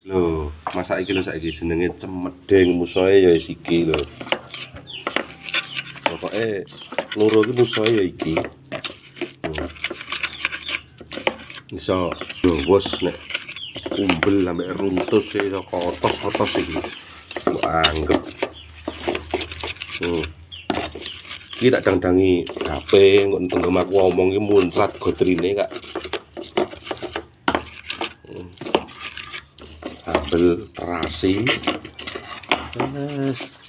Lho, masak iki lho saiki jenenge cemedeng musoe ya iki lho. Pokoke loro iki musoe ya iki. Iso lho bos nek umbel ambek runtus iso kotos-kotos iki. Kok anggap. Iki tak dangdangi HP kok tenggem aku ngomong iki muncrat gotrine kak. Ambel terasi. Yes.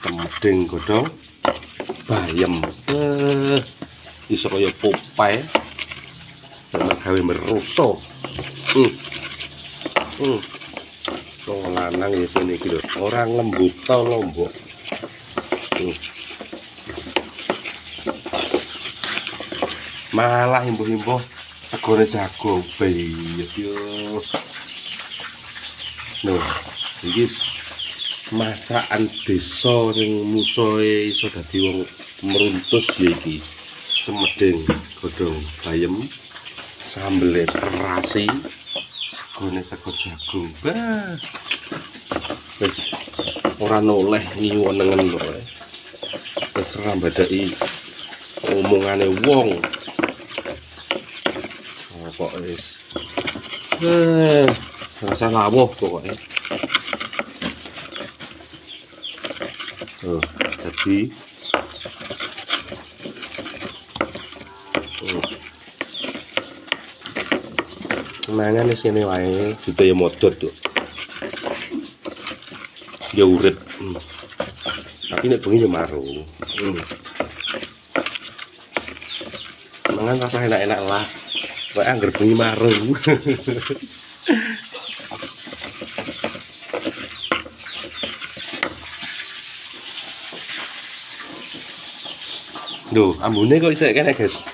Cemedeng godhong bayem. Iso kaya Popeye. Gawe meruso. Wong lanang ya sini iki lho, ora lembut to lombok. Malah imbuh-imbuh segone jagung bayem yo. Lho, iki masakan desa sing musoe iso dadi wong meruntus ya iki. Cemedeng godhong bayem, sambel terasi, segone sego jagung. Bah. Wis ora noleh ngiwonengen kok. Wis ora mbadaki omongane wong. Kok wis rasa lawuh pokoknya. Jadi mangan di sini wae juga ya modot tuh. Ya urip. Tapi nek bengi ya marung. Mangan rasa enak-enak lah. Wae angger bengi marung. Duh, ambune kok isek kene, guys.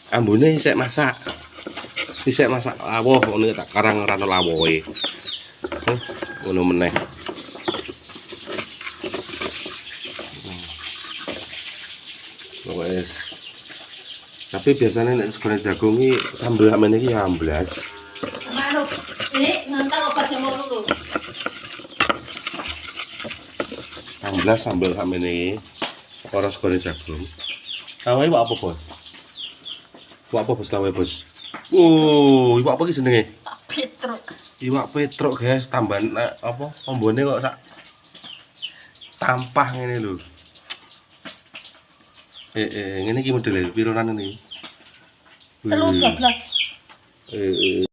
Ambune isek masak. Isek masak lawuh ngono tak karang ora ono lawuhe. Ngono meneh. Wes. Tapi biasanya nek segone jagung iki sambel amene iki ya amblas. Manuk, ngantar obat jamur dulu. Amblas sambel amene iki. Ora segone jagung. Lawahe apa, Bos? Apa bos lawahe, Bos? Iwak apa iki jenenge? Petruk. Iwak petruk, guys. Tambahan apa? Ombone kok sak tampah ngene lho. Ngene iki modele pironan ini? 13.